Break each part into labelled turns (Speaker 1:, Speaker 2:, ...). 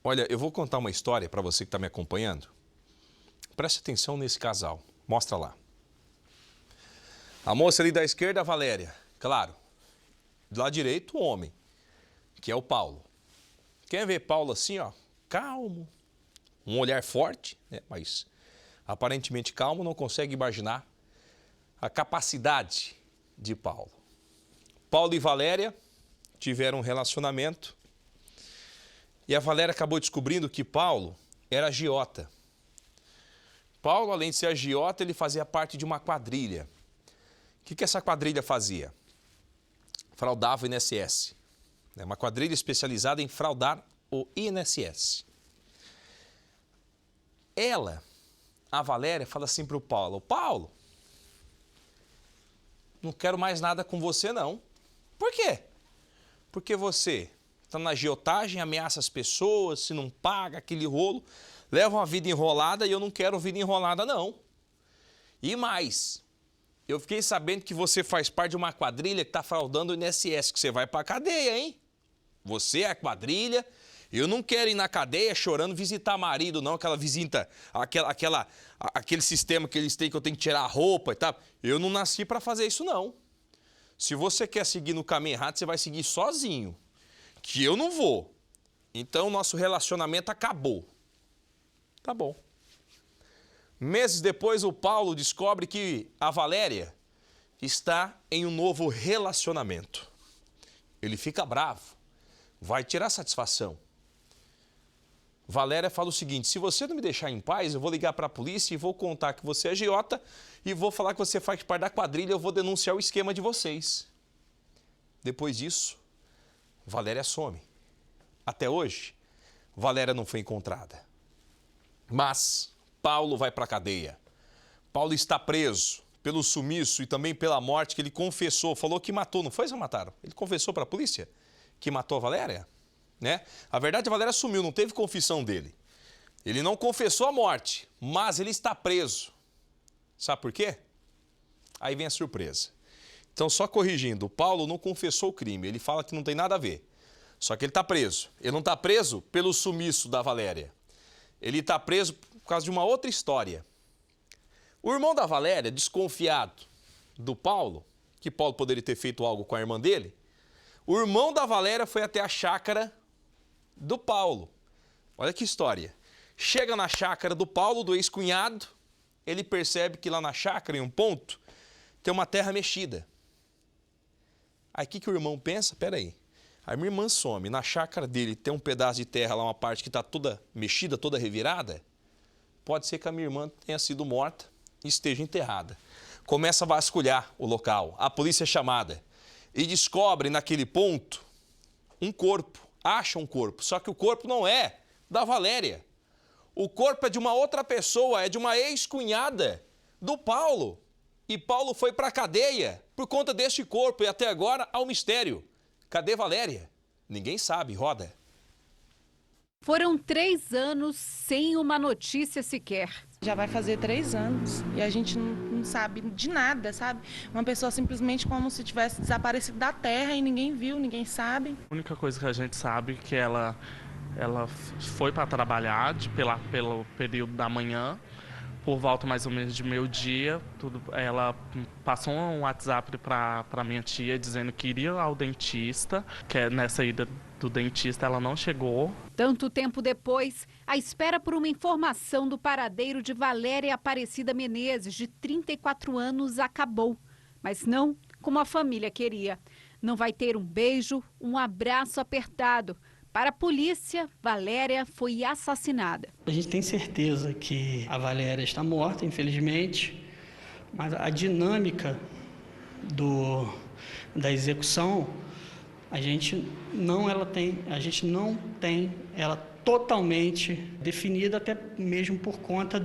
Speaker 1: Olha, eu vou contar uma história para você que está me acompanhando. Preste atenção nesse casal. Mostra lá. A moça ali da esquerda, a Valéria. Claro. Do lado direito, o homem, que é o Paulo. Quem vê Paulo assim, ó, calmo, um olhar forte, né? Mas aparentemente calmo, não consegue imaginar a capacidade de Paulo. Paulo e Valéria tiveram um relacionamento e a Valéria acabou descobrindo que Paulo era agiota. Paulo, além de ser agiota, ele fazia parte de uma quadrilha. O que essa quadrilha fazia? Fraudava o INSS. É uma quadrilha especializada em fraudar o INSS. Ela, a Valéria, fala assim para o Paulo: Paulo, não quero mais nada com você não. Por quê? Porque você está na agiotagem, ameaça as pessoas, se não paga aquele rolo, leva uma vida enrolada e eu não quero vida enrolada não. E mais, eu fiquei sabendo que você faz parte de uma quadrilha que está fraudando o INSS, que você vai para a cadeia, hein? Você é a quadrilha, eu não quero ir na cadeia chorando visitar marido, não, aquela visita, aquele sistema que eles têm que eu tenho que tirar a roupa e tal. Eu não nasci para fazer isso, não. Se você quer seguir no caminho errado, você vai seguir sozinho, que eu não vou. Então, nosso relacionamento acabou. Tá bom. Meses depois, o Paulo descobre que a Valéria está em um novo relacionamento. Ele fica bravo, vai tirar satisfação. Valéria fala o seguinte: se você não me deixar em paz, eu vou ligar para a polícia e vou contar que você é agiota e vou falar que você faz parte da quadrilha, eu vou denunciar o esquema de vocês. Depois disso, Valéria some. Até hoje, Valéria não foi encontrada. Mas Paulo vai para a cadeia. Paulo está preso pelo sumiço e também pela morte que ele confessou, falou que matou, não foi? Eles mataram? Ele confessou para a polícia que matou a Valéria? Né? A verdade, a Valéria sumiu, não teve confissão dele. Ele não confessou a morte, mas ele está preso. Sabe por quê? Aí vem a surpresa. Então, só corrigindo, o Paulo não confessou o crime, ele fala que não tem nada a ver. Só que ele está preso. Ele não está preso pelo sumiço da Valéria. Ele está preso por causa de uma outra história. O irmão da Valéria, desconfiado do Paulo, que Paulo poderia ter feito algo com a irmã dele, o irmão da Valéria foi até a chácara do Paulo. Olha que história. Chega na chácara do Paulo, do ex-cunhado, ele percebe que lá na chácara, em um ponto, tem uma terra mexida. Aí o que o irmão pensa? Peraí, a minha irmã some, na chácara dele tem um pedaço de terra lá, uma parte que está toda mexida, toda revirada. Pode ser que a minha irmã tenha sido morta e esteja enterrada. Começa a vasculhar o local, a polícia é chamada e descobre naquele ponto um corpo, acha um corpo, só que o corpo não é da Valéria. O corpo é de uma outra pessoa, é de uma ex-cunhada do Paulo. E Paulo foi para a cadeia por conta deste corpo e até agora há um mistério. Cadê Valéria? Ninguém sabe, roda.
Speaker 2: Foram 3 anos sem uma notícia sequer.
Speaker 3: Já vai fazer 3 anos e a gente não sabe de nada, sabe? Uma pessoa simplesmente como se tivesse desaparecido da terra e ninguém viu, ninguém sabe.
Speaker 4: A única coisa que a gente sabe é que ela foi para trabalhar pelo período da manhã, por volta mais ou menos de meio-dia. Ela passou um WhatsApp para minha tia dizendo que iria ao dentista, que nessa ida do dentista ela não chegou.
Speaker 2: Tanto tempo depois, a espera por uma informação do paradeiro de Valéria Aparecida Menezes, de 34 anos, acabou. Mas não como a família queria. Não vai ter um beijo, um abraço apertado. Para a polícia, Valéria foi assassinada.
Speaker 5: A gente tem certeza que a Valéria está morta, infelizmente, mas a dinâmica da execução, a gente não tem ela totalmente definida, até mesmo por conta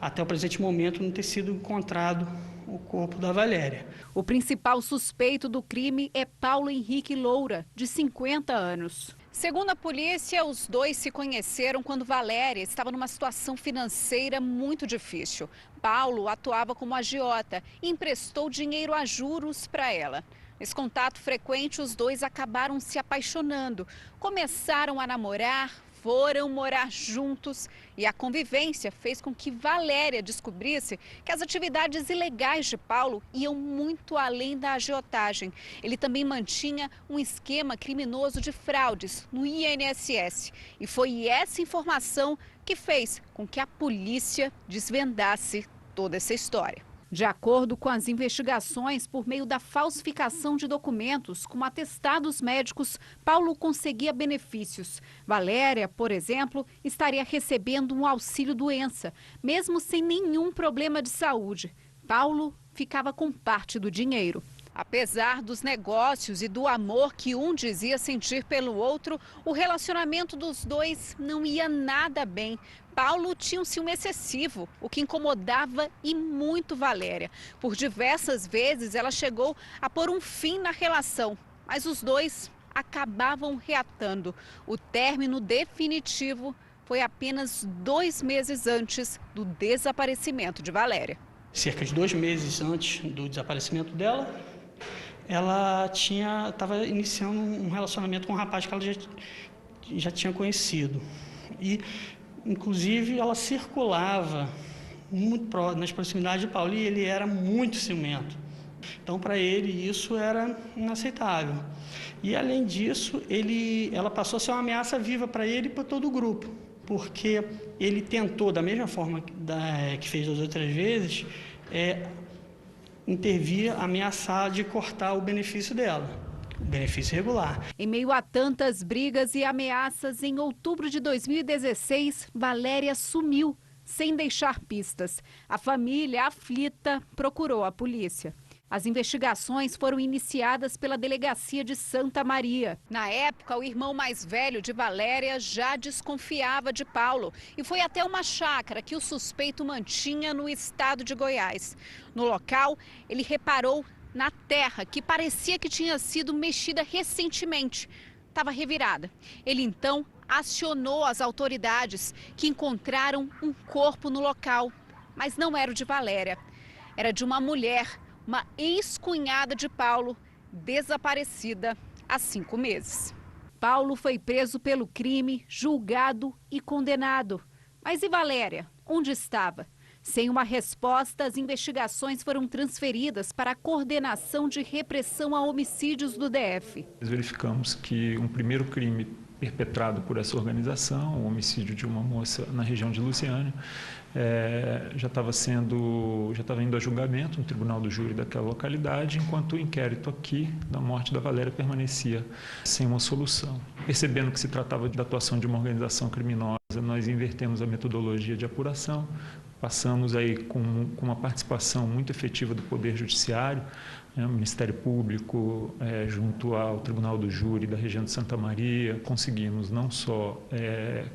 Speaker 5: até o presente momento, não ter sido encontrado o corpo da Valéria.
Speaker 2: O principal suspeito do crime é Paulo Henrique Loura, de 50 anos. Segundo a polícia, os dois se conheceram quando Valéria estava numa situação financeira muito difícil. Paulo atuava como agiota e emprestou dinheiro a juros para ela. Nesse contato frequente, os dois acabaram se apaixonando. Começaram a namorar, foram morar juntos e a convivência fez com que Valéria descobrisse que as atividades ilegais de Paulo iam muito além da agiotagem. Ele também mantinha um esquema criminoso de fraudes no INSS. E foi essa informação que fez com que a polícia desvendasse toda essa história. De acordo com as investigações, por meio da falsificação de documentos, como atestados médicos, Paulo conseguia benefícios. Valéria, por exemplo, estaria recebendo um auxílio-doença, mesmo sem nenhum problema de saúde. Paulo ficava com parte do dinheiro. Apesar dos negócios e do amor que um dizia sentir pelo outro, o relacionamento dos dois não ia nada bem. Paulo tinha um ciúme excessivo, o que incomodava e muito Valéria. Por diversas vezes ela chegou a pôr um fim na relação, mas os dois acabavam reatando. O término definitivo foi apenas 2 meses antes do desaparecimento de Valéria.
Speaker 5: Cerca de 2 meses antes do desaparecimento dela, ela estava iniciando um relacionamento com um rapaz que ela já tinha conhecido. E, inclusive, ela circulava muito nas proximidades de Paulo e ele era muito ciumento. Então, para ele, isso era inaceitável. E, além disso, ela passou a ser uma ameaça viva para ele e para todo o grupo, porque ele tentou, da mesma forma que fez das outras vezes, intervir, ameaçar de cortar o benefício dela, o benefício regular.
Speaker 2: Em meio a tantas brigas e ameaças, em outubro de 2016, Valéria sumiu, sem deixar pistas. A família, aflita, procurou a polícia. As investigações foram iniciadas pela Delegacia de Santa Maria. Na época, o irmão mais velho de Valéria já desconfiava de Paulo e foi até uma chácara que o suspeito mantinha no estado de Goiás. No local, ele reparou na terra que parecia que tinha sido mexida recentemente. Estava revirada. Ele então acionou as autoridades, que encontraram um corpo no local, mas não era o de Valéria, era de uma mulher, uma ex-cunhada de Paulo, desaparecida há 5 meses. Paulo foi preso pelo crime, julgado e condenado. Mas e Valéria? Onde estava? Sem uma resposta, as investigações foram transferidas para a Coordenação de Repressão a Homicídios do DF.
Speaker 6: Nós verificamos que um primeiro crime perpetrado por essa organização, o homicídio de uma moça na região de Lusiânia, já estava indo a julgamento no Tribunal do Júri daquela localidade, enquanto o inquérito aqui da morte da Valéria permanecia sem uma solução. Percebendo que se tratava da atuação de uma organização criminosa, nós invertemos a metodologia de apuração, passamos aí com uma participação muito efetiva do Poder Judiciário, o Ministério Público, junto ao Tribunal do Júri da região de Santa Maria, conseguimos não só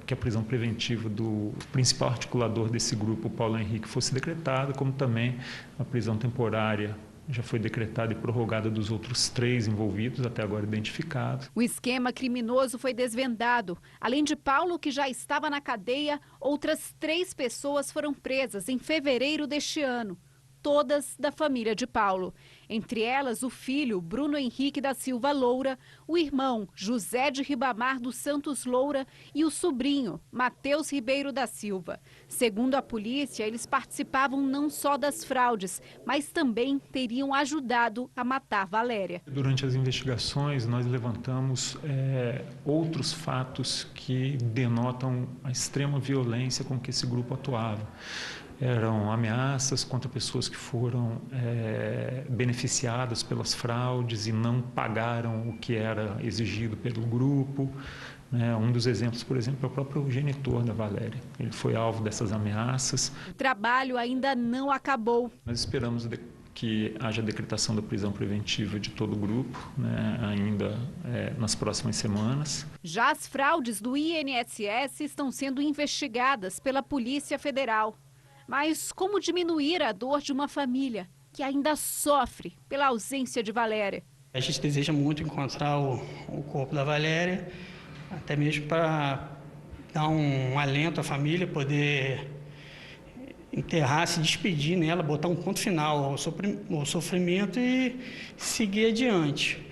Speaker 6: que a prisão preventiva do principal articulador desse grupo, Paulo Henrique, fosse decretada, como também a prisão temporária já foi decretada e prorrogada dos outros 3 envolvidos, até agora identificados.
Speaker 2: O esquema criminoso foi desvendado. Além de Paulo, que já estava na cadeia, outras 3 pessoas foram presas em fevereiro deste ano. Todas da família de Paulo. Entre elas, o filho Bruno Henrique da Silva Loura, o irmão José de Ribamar dos Santos Loura e o sobrinho Mateus Ribeiro da Silva. Segundo a polícia, eles participavam não só das fraudes, mas também teriam ajudado a matar Valéria.
Speaker 6: Durante as investigações, nós levantamos outros fatos que denotam a extrema violência com que esse grupo atuava. Eram ameaças contra pessoas que foram beneficiadas pelas fraudes e não pagaram o que era exigido pelo grupo. Um dos exemplos, por exemplo, é o próprio genitor da Valéria. Ele foi alvo dessas ameaças.
Speaker 2: O trabalho ainda não acabou.
Speaker 6: Nós esperamos que haja decretação da prisão preventiva de todo o grupo, ainda nas próximas semanas.
Speaker 2: Já as fraudes do INSS estão sendo investigadas pela Polícia Federal. Mas como diminuir a dor de uma família que ainda sofre pela ausência de Valéria?
Speaker 5: A gente deseja muito encontrar o corpo da Valéria, até mesmo para dar um alento à família, poder enterrar, se despedir nela, botar um ponto final ao sofrimento e seguir adiante.